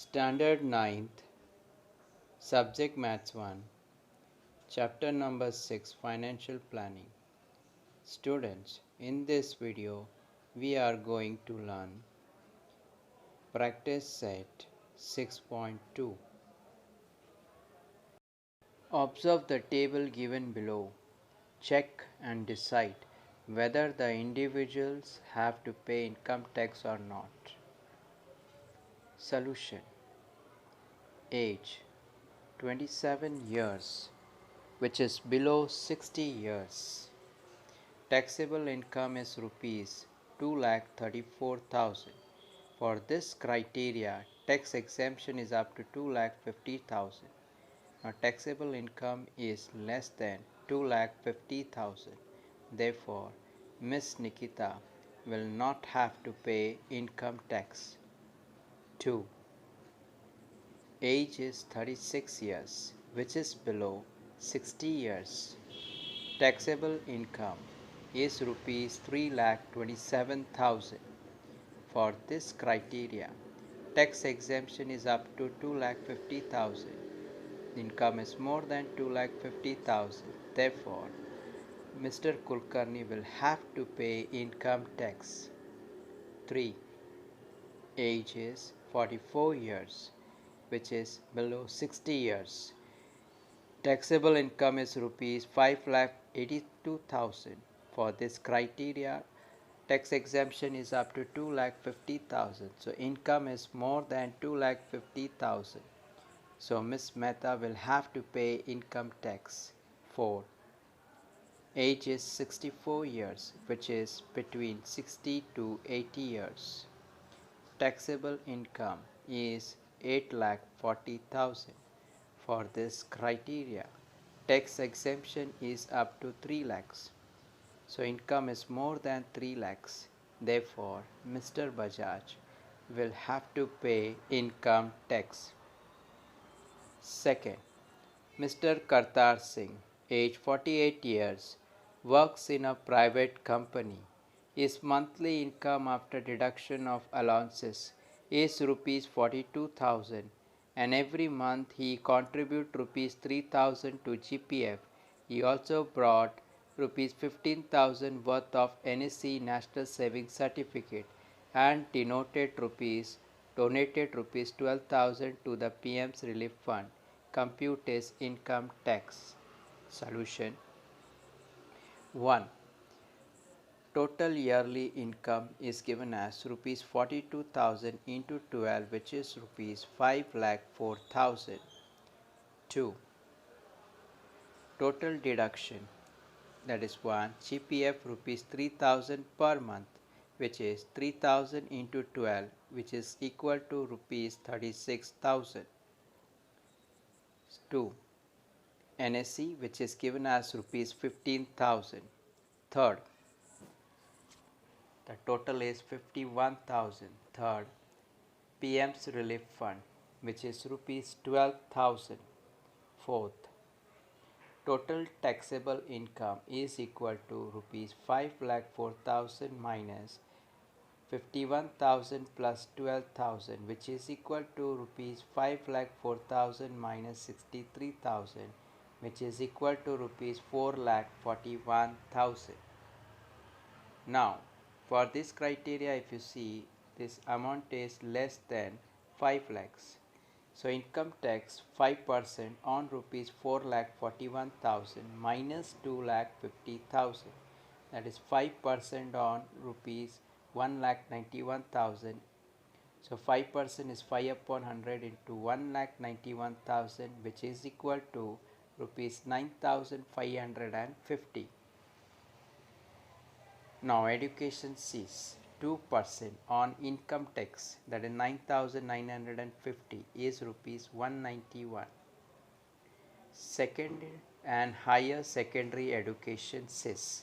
Standard 9th, Subject Maths 1, Chapter number 6, Financial Planning. Students, in this video, we are going to learn Practice Set 6.2. Observe the table given below. Check and decide whether the individuals have to pay income tax or not. Solution. Age 27 years, which is below 60 years. Taxable income is rupees 2,34,000. For this criteria, tax exemption is up to 2,50,000. Now, taxable income is less than 2,50,000. Therefore, Miss Nikita will not have to pay income tax. 2. Age is 36 years, which is below 60 years. Taxable income is rupees 3,27,000. For this criteria, tax exemption is up to 2,50,000. Income is more than 2,50,000. Therefore, Mr. Kulkarni will have to pay income tax. 3. Age is 44 years, which is below 60 years. Taxable income is rupees 5,82,000. For this criteria, tax exemption is up to 2,50,000. So income is more than 2,50,000. So Miss Mehta will have to pay income tax. 4. Age is 64 years, which is between 60 to 80 years. Taxable income is 8,40,000. For this criteria, tax exemption is up to 3 lakhs. So income is more than 3 lakhs. Therefore, Mr. Bajaj will have to pay income tax. Second, Mr. Kartar Singh, age 48 years, works in a private company. His monthly income after deduction of allowances is rupees 42,000, and every month he contributes rupees 3,000 to GPF. He also brought rupees 15,000 worth of NSC National Savings Certificate and donated rupees 12,000 to the PM's Relief Fund. Compute his income tax. Solution. 1. Total yearly income is given as rupees 42,000 into 12, which is rupees 5,04,000. 2. Total deduction, that is 1. GPF rupees 3,000 per month, which is 3,000 into 12, which is equal to rupees 36,000. 2. NSC, which is given as rupees 15,000. Third, the total is 51,000. Third, PM's Relief Fund, which is rupees 12,000. Fourth, total taxable income is equal to rupees 5,04,000 minus 51,000 plus 12,000, which is equal to rupees 5,04,000 minus 63,000, which is equal to rupees 4,41,000. Now, for this criteria, if you see, this amount is less than 5 lakhs. So income tax 5% on rupees 4,41,000 minus 2,50,000, that is 5% on rupees 1,91,000. So 5% is 5 upon 100 into 1,91,000, which is equal to rupees 9,550. Now education sees 2% on income tax, that is 9,950, is rupees 191. Second and higher secondary education says,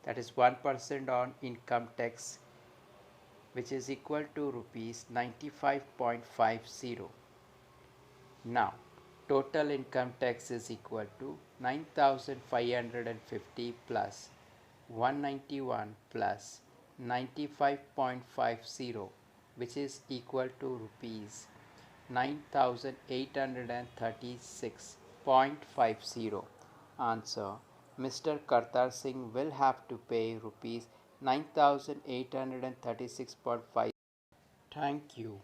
that is 1% on income tax, which is equal to rupees 95.50. Now total income tax is equal to 9,550 plus 191 plus 95.50, which is equal to rupees 9,836.50. Answer: Mr. Kartar Singh will have to pay rupees 9,836.50. Thank you.